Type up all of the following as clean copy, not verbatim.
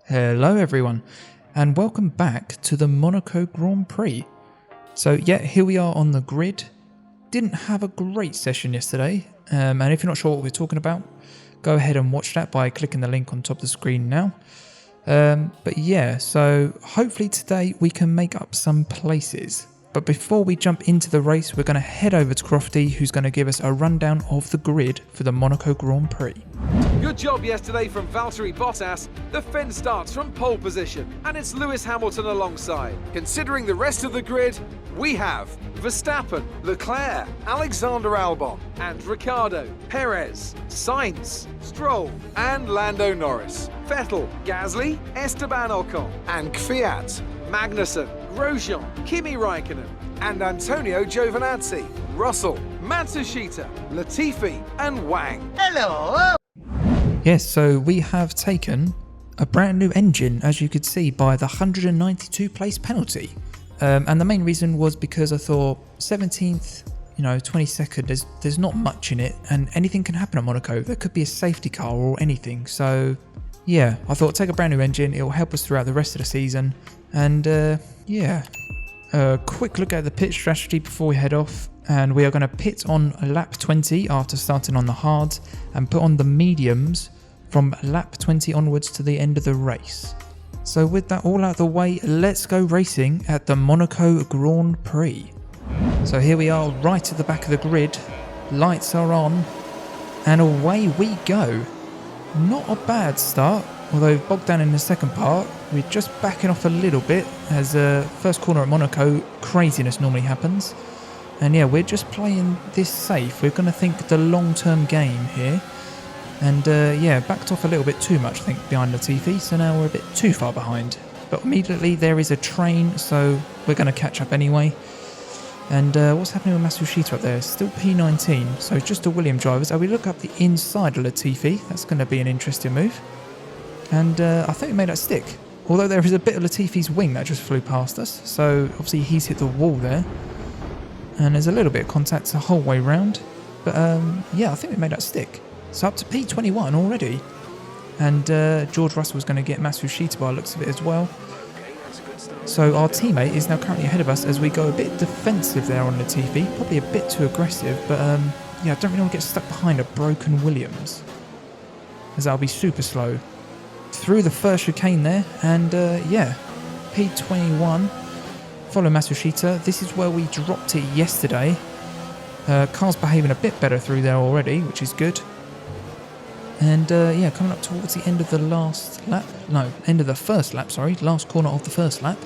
Hello everyone, and welcome back to the Monaco Grand Prix. So yeah, here we are on the grid. Didn't have a great session yesterday, and if you're not sure what we're talking about, go ahead and watch that by clicking the link on top of the screen now. But yeah, so hopefully today we can make up some places. But before we jump into the race, we're going to head over to Crofty, who's going to give us a rundown of the grid for the Monaco Grand Prix. Good job yesterday from Valtteri Bottas. The Finn starts from pole position, and it's Lewis Hamilton alongside. Considering the rest of the grid, we have Verstappen, Leclerc, Alexander Albon, and Ricciardo, Perez, Sainz, Stroll, and Lando Norris. Vettel, Gasly, Esteban Ocon, and Kvyat, Magnussen, Grosjean, Kimi Raikkonen, and Antonio Giovinazzi, Russell, Matsushita, Latifi, and Wang. Hello! Yes, so we have taken a brand new engine, as you could see, by the 192 place penalty. And the main reason was because I thought 17th, 22nd, there's not much in it, and anything can happen at Monaco. There could be a safety car or anything. So yeah, I thought take a brand new engine, it'll help us throughout the rest of the season. And yeah, a quick look at the pit strategy before we head off. And we are going to pit on lap 20 after starting on the hard, and put on the mediums from lap 20 onwards to the end of the race. So with that all out of the way, let's go racing at the Monaco Grand Prix. So here we are right at the back of the grid, lights are on, and away we go. Not a bad start, although bogged down in the second part. We're just backing off a little bit as first corner at Monaco, craziness normally happens. And yeah, we're just playing this safe. We're going to think the long-term game here. And yeah, backed off a little bit too much, I think, behind Latifi. So now we're a bit too far behind. But immediately there is a train, so we're going to catch up anyway. And what's happening with Matsushita up there? Still P19, so just the Williams drivers. We look up the inside of Latifi. That's going to be an interesting move. And I think we made that stick. Although there is a bit of Latifi's wing that just flew past us. So obviously he's hit the wall there. And there's a little bit of contact the whole way round. But yeah, I think we made that stick. So up to P21 already. And George Russell's going to get Matsushita by the looks of it as well. So our teammate is now currently ahead of us as we go a bit defensive there on Latifi. Probably a bit too aggressive, but yeah, I don't really want to get stuck behind a broken Williams, as that'll be super slow. Through the first chicane there, and yeah, P21. Follow Matsushita. This is where we dropped it yesterday. Car's behaving a bit better through there already, which is good. And yeah, coming up towards the end of the last lap. No, end of the first lap, sorry. Last corner of the first lap.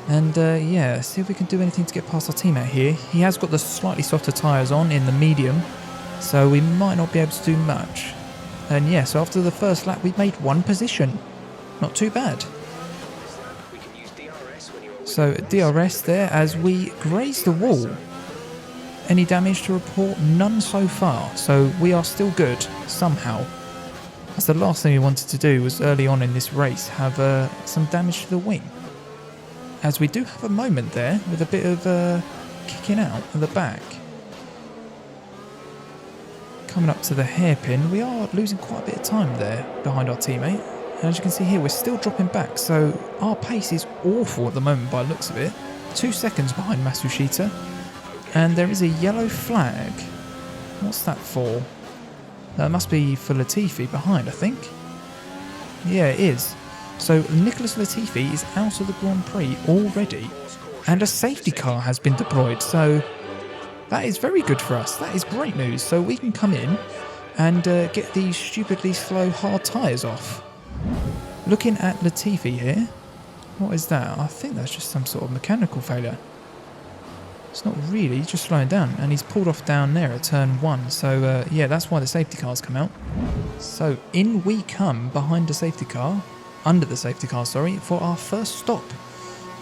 And yeah, see if we can do anything to get past our teammate here. He has got the slightly softer tyres on in the medium, so we might not be able to do much. And yeah, so after the first lap, we made one position. Not too bad. So DRS there as we graze the wall. Any damage to report? None so far. So we are still good somehow. That's the last thing we wanted to do, was early on in this race have some damage to the wing. As we do have a moment there with a bit of kicking out at the back. Coming up to the hairpin, we are losing quite a bit of time there behind our teammate. And as you can see here, we're still dropping back, so our pace is awful at the moment by the looks of it. 2 seconds behind Matsushita. And there is a yellow flag. What's that for? That must be for Latifi behind, I think. Yeah, it is. So Nicholas Latifi is out of the Grand Prix already. And a safety car has been deployed, so that is very good for us. That is great news. So we can come in and get these stupidly slow hard tyres off. Looking at Latifi here, what is that? I think that's just some sort of mechanical failure. It's not really, he's just slowing down, and he's pulled off down there at turn 1, so yeah, that's why the safety cars come out. So in we come behind the safety car, under the safety car, sorry, for our first stop.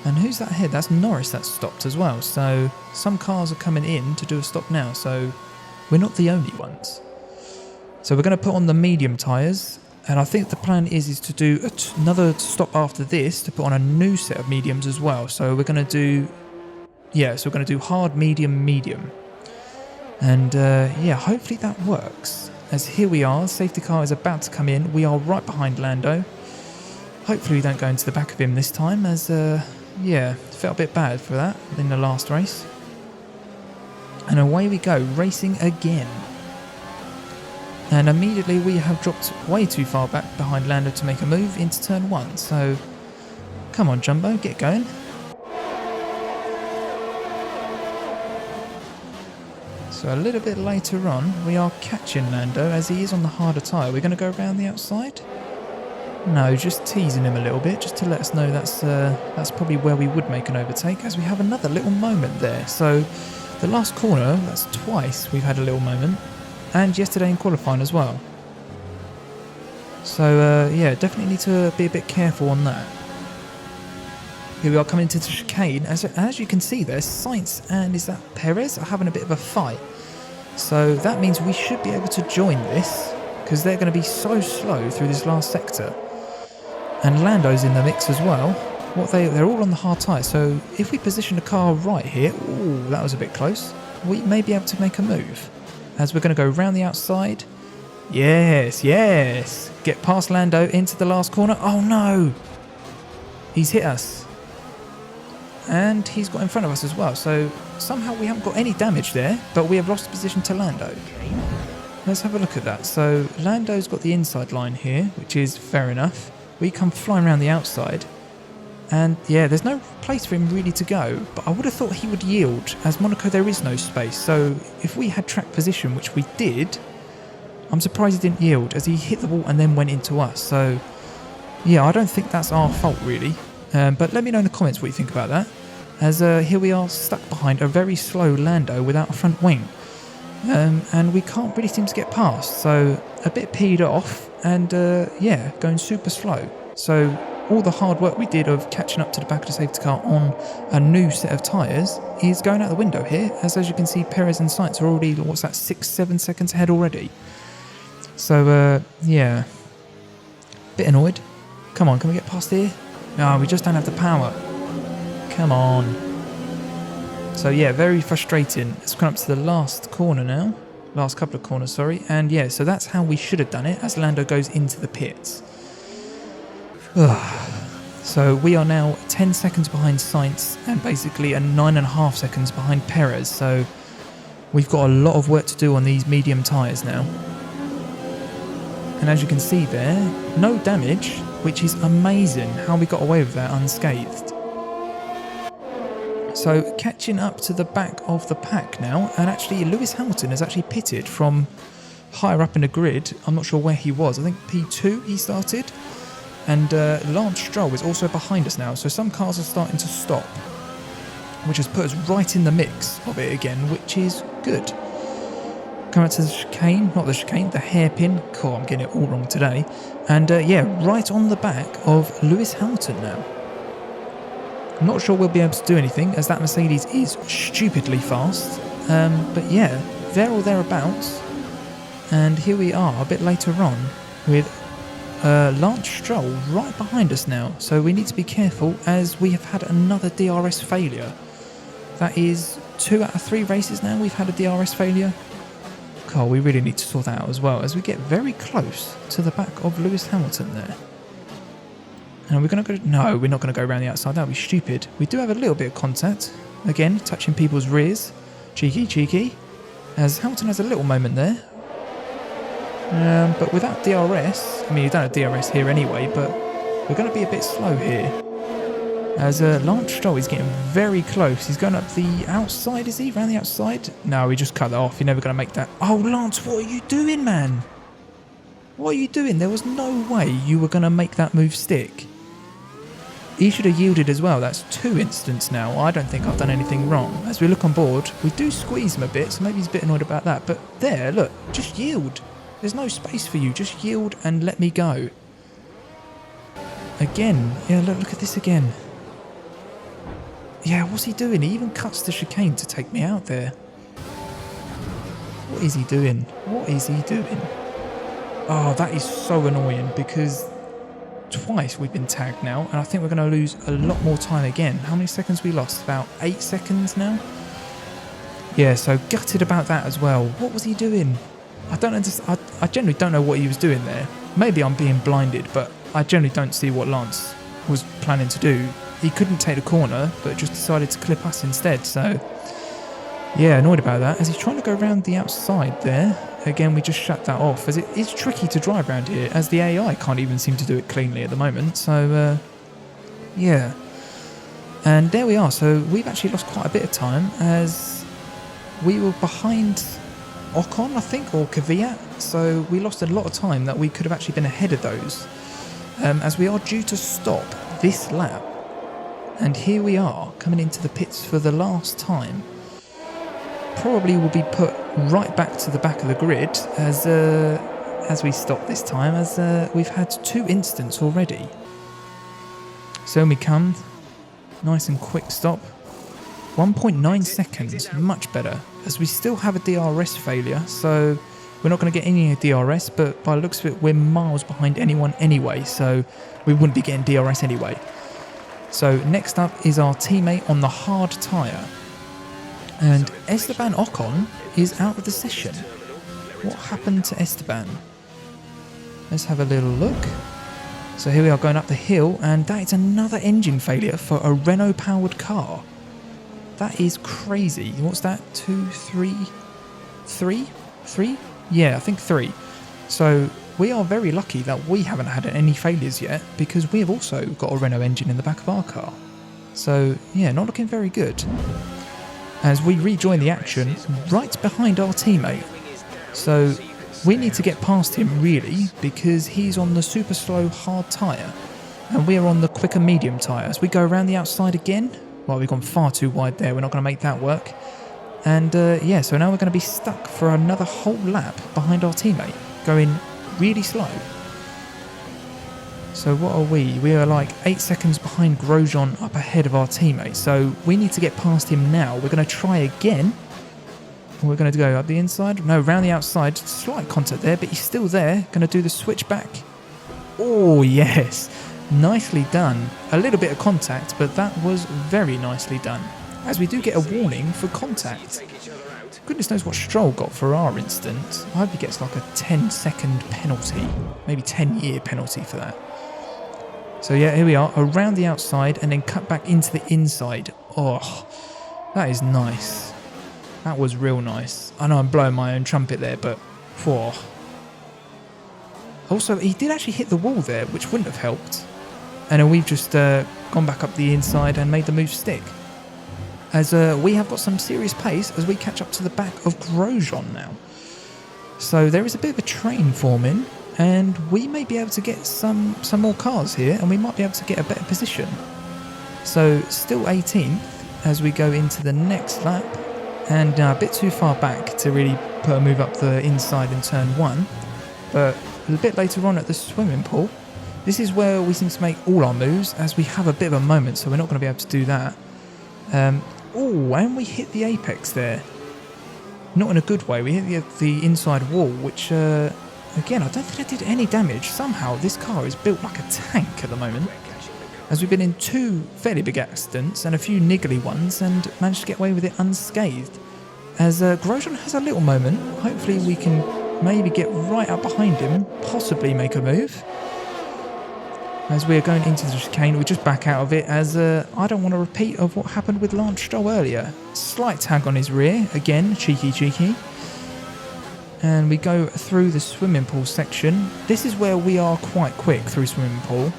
And who's that ahead? That's Norris that's stopped as well, so some cars are coming in to do a stop now, so we're not the only ones. So we're going to put on the medium tyres. And I think the plan is to do another stop after this to put on a new set of mediums as well. So we're going to do, yeah, so we're going to do hard, medium, medium. And yeah, hopefully that works. As here we are, safety car is about to come in. We are right behind Lando. Hopefully we don't go into the back of him this time, as, yeah, felt a bit bad for that in the last race. And away we go, racing again. And immediately we have dropped way too far back behind Lando to make a move into turn 1. So, come on Jumbo, get going. So a little bit later on, we are catching Lando as he is on the harder tyre. We're going to go around the outside? No, just teasing him a little bit, just to let us know that's probably where we would make an overtake, as we have another little moment there. So the last corner, that's twice we've had a little moment, and yesterday in qualifying as well. So yeah, definitely need to be a bit careful on that. Here we are coming into the chicane. As you can see there, Sainz and is that Perez are having a bit of a fight. So that means we should be able to join this, because they're going to be so slow through this last sector. And Lando's in the mix as well. They're all on the hard tyre, so if we position the car right here, ooh, that was a bit close, we may be able to make a move. As we're going to go round the outside. Yes, yes. Get past Lando into the last corner. Oh no! He's hit us. And he's got in front of us as well, so somehow we haven't got any damage there, but we have lost position to Lando. Let's have a look at that. So Lando's got the inside line here, which is fair enough. We come flying around the outside, and yeah, there's no place for him really to go, but I would have thought he would yield. As Monaco, there is no space, so if we had track position, which we did, I'm surprised he didn't yield, as he hit the wall and then went into us. So yeah, I don't think that's our fault really, but let me know in the comments what you think about that, as here we are stuck behind a very slow Lando without a front wing. And we can't really seem to get past, so a bit peed off, and yeah, going super slow. So all the hard work we did of catching up to the back of the safety car on a new set of tyres is going out the window here, as you can see Perez and Sainz are already, what's that, 6-7 seconds ahead already. So yeah, bit annoyed. Come on, can we get past here? No, we just don't have the power. Come on. So yeah, very frustrating. Let's come up to the last corner now. Last couple of corners, sorry. And yeah, so that's how we should have done it, as Lando goes into the pits. So we are now 10 seconds behind Sainz and basically 9.5 seconds behind Perez. So we've got a lot of work to do on these medium tyres now. And as you can see there, no damage, which is amazing how we got away with that unscathed. So catching up to the back of the pack now, and actually Lewis Hamilton has actually pitted from higher up in the grid. I'm not sure where he was. I think P2 he started. And Lance Stroll is also behind us now, so some cars are starting to stop, which has put us right in the mix of it again, which is good. Coming up to the chicane, not the chicane, the hairpin. Cool, I'm getting it all wrong today. And yeah, right on the back of Lewis Hamilton now. I'm not sure we'll be able to do anything, as that Mercedes is stupidly fast. But yeah, there or thereabouts. And here we are a bit later on with Lance Stroll right behind us now. So we need to be careful, as we have had another DRS failure. That is 2 out of 3 races now we've had a DRS failure. God, we really need to sort that out as well, as we get very close to the back of Lewis Hamilton there. And we're going to go... No, we're not going to go around the outside. That would be stupid. We do have a little bit of contact. Again, touching people's rears. Cheeky, cheeky. As Hamilton has a little moment there. But without DRS... I mean, you don't have DRS here anyway, but we're going to be a bit slow here. As Lance Stroll is getting very close. He's going up the outside, is he? Around the outside? No, we just cut that off. You're never going to make that. Oh, Lance, what are you doing, man? What are you doing? There was no way you were going to make that move stick. He should have yielded as well. That's 2 incidents now. I don't think I've done anything wrong. As we look on board, we do squeeze him a bit, so maybe he's a bit annoyed about that. But there, look, just yield. There's no space for you. Just yield and let me go. Again. Yeah, look at this again. Yeah, what's he doing? He even cuts the chicane to take me out there. What is he doing? What is he doing? Oh, that is so annoying, because twice we've been tagged now, and I think we're going to lose a lot more time again. How many seconds we lost? About 8 seconds now? Yeah, so gutted about that as well. What was he doing? I don't understand. I generally don't know what he was doing there. Maybe I'm being blinded, but I generally don't see what Lance was planning to do. He couldn't take the corner, but just decided to clip us instead. So, yeah, annoyed about that. As he's trying to go around the outside there, again, we just shut that off, as it is tricky to drive around here, as the AI can't even seem to do it cleanly at the moment. So, yeah. And there we are. So we've actually lost quite a bit of time, as we were behind Ocon, I think, or Kvyat. So we lost a lot of time that we could have actually been ahead of those, as we are due to stop this lap. And here we are, coming into the pits for the last time. Probably will be put right back to the back of the grid as we stop this time, as we've had 2 incidents already. So we come, nice and quick stop. 1.9 seconds, much better, as we still have a DRS failure, so we're not going to get any DRS, but by the looks of it, we're miles behind anyone anyway, so we wouldn't be getting DRS anyway. So next up is our teammate on the hard tyre. And Esteban Ocon is out of the session. What happened to Esteban? Let's have a little look. So here we are going up the hill, and that is another engine failure for a Renault-powered car. That is crazy. What's that? 2, 3? 3? 3? Yeah, I think 3. So we are very lucky that we haven't had any failures yet, because we have also got a Renault engine in the back of our car. So yeah, not looking very good, as we rejoin the action right behind our teammate. So we need to get past him really, because he's on the super slow hard tyre and we're on the quicker medium tyre. As we go around the outside again, well, we've gone far too wide there, we're not going to make that work. And yeah, so now we're going to be stuck for another whole lap behind our teammate, going really slow. So what are we? We are like 8 seconds behind Grosjean, up ahead of our teammate. So we need to get past him now. We're going to try again. We're going to go up the inside. No, round the outside. Slight contact there, but he's still there. Going to do the switch back. Oh, yes. Nicely done. A little bit of contact, but that was very nicely done, as we do get a warning for contact. Goodness knows what Stroll got for our incident. I hope he gets like a 10-second penalty. Maybe 10-year penalty for that. So yeah, here we are, around the outside and then cut back into the inside. Oh, that is nice. That was real nice. I know I'm blowing my own trumpet there, but... whoa. Also, he did actually hit the wall there, which wouldn't have helped. And then we've just gone back up the inside and made the move stick, as we have got some serious pace as we catch up to the back of Grosjean now. So there is a bit of a train forming, and we may be able to get some more cars here, and we might be able to get a better position. So still 18th as we go into the next lap, and a bit too far back to really put a move up the inside in turn 1. But a bit later on at the swimming pool, this is where we seem to make all our moves, as we have a bit of a moment, so we're not going to be able to do that. Oh, and we hit the apex there. Not in a good way. We hit the inside wall, which, again, I don't think I did any damage. Somehow, this car is built like a tank at the moment, as we've been in 2 fairly big accidents and a few niggly ones, and managed to get away with it unscathed. As Grosjean has a little moment, hopefully we can maybe get right up behind him, possibly make a move. As we are going into the chicane, we just back out of it, as I don't want a repeat of what happened with Lance Stroll earlier. Slight tag on his rear, again, cheeky. And we go through the swimming pool section. This is where we are quite quick through swimming pool.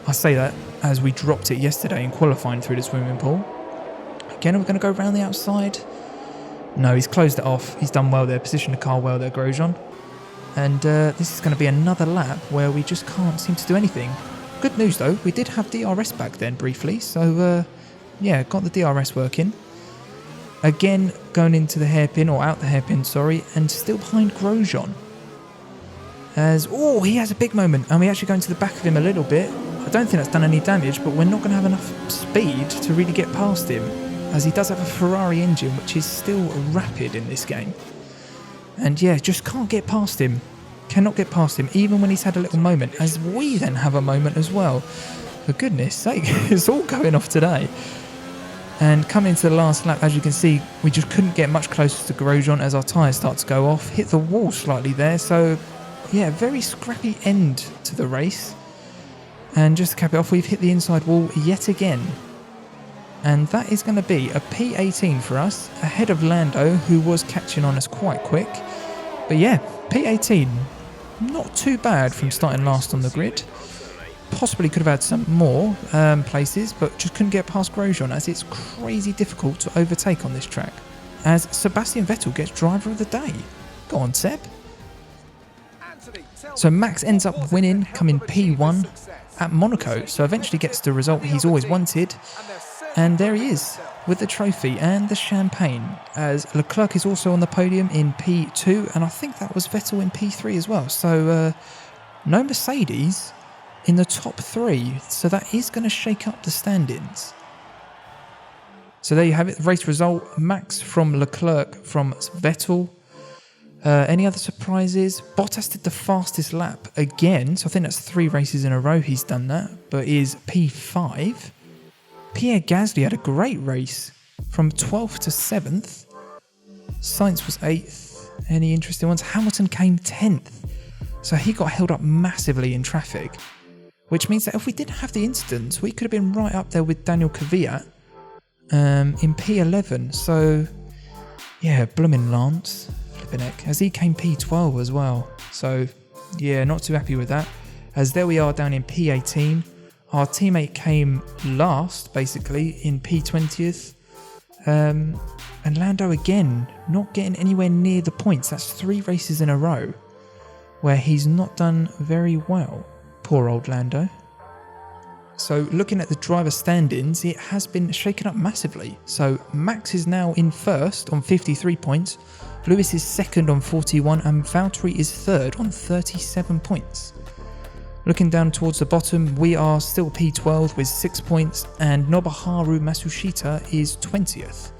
I say that as we dropped it yesterday in qualifying through the swimming pool. Again, we're going to go around the outside. No, he's closed it off. He's done well there, positioned the car well there, Grosjean. And this is going to be another lap where we just can't seem to do anything. Good news though, we did have DRS back then briefly, so yeah, got the DRS working. Again, going into the hairpin, or out the hairpin, sorry, and still behind Grosjean. As, oh, he has a big moment, and we actually go into the back of him a little bit. I don't think that's done any damage, but we're not going to have enough speed to really get past him, as he does have a Ferrari engine, which is still rapid in this game. And yeah, just can't get past him. Cannot get past him, even when he's had a little moment, as we then have a moment as well. For goodness sake, it's all going off today. And coming to the last lap, as you can see, we just couldn't get much closer to Grosjean as our tyres start to go off. Hit the wall slightly there, so yeah, very scrappy end to the race. And just to cap it off, we've hit the inside wall yet again. And that is going to be a P18 for us, ahead of Lando, who was catching on us quite quick. But yeah, P18, not too bad from starting last on the grid. Possibly could have had some more places, but just couldn't get past Grosjean, as it's crazy difficult to overtake on this track. As Sebastian Vettel gets driver of the day. Go on, Seb. So Max ends up winning, coming P1 at Monaco, so eventually gets the result he's always wanted. And there he is, with the trophy and the champagne, as Leclerc is also on the podium in P2, and I think that was Vettel in P3 as well. So no Mercedes in the top 3, so that is going to shake up the standings. So there you have it, the race result: Max from Leclerc from Vettel. Any other surprises? Bottas did the fastest lap again, so I think that's 3 races in a row he's done that, but is P5. Pierre Gasly had a great race from 12th to 7th. Sainz was 8th. Any interesting ones? Hamilton came 10th. So he got held up massively in traffic, which means that if we didn't have the incident, we could have been right up there with Daniel Kvyat in P11. So yeah, bloomin' Lance, flipping heck, as he came P12 as well. So yeah, not too happy with that. As there we are down in P18. Our teammate came last, basically, in P20th. And Lando again, not getting anywhere near the points. That's 3 races in a row where he's not done very well. Poor old Lando. So looking at the driver standings, it has been shaken up massively. So Max is now in first on 53 points. Lewis is second on 41, and Valtteri is third on 37 points. Looking down towards the bottom, we are still P12 with 6 points, and Nobuharu Matsushita is 20th.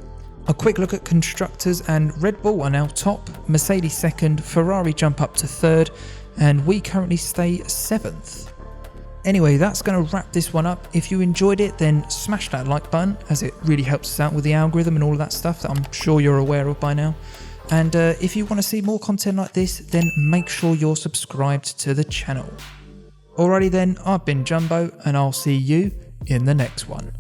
A quick look at constructors, and Red Bull are now top, Mercedes second, Ferrari jump up to third, and we currently stay 7th. Anyway, that's going to wrap this one up. If you enjoyed it, then smash that like button, as it really helps us out with the algorithm and all of that stuff that I'm sure you're aware of by now. And if you want to see more content like this, then make sure you're subscribed to the channel. Alrighty then, I've been Jumbo, and I'll see you in the next one.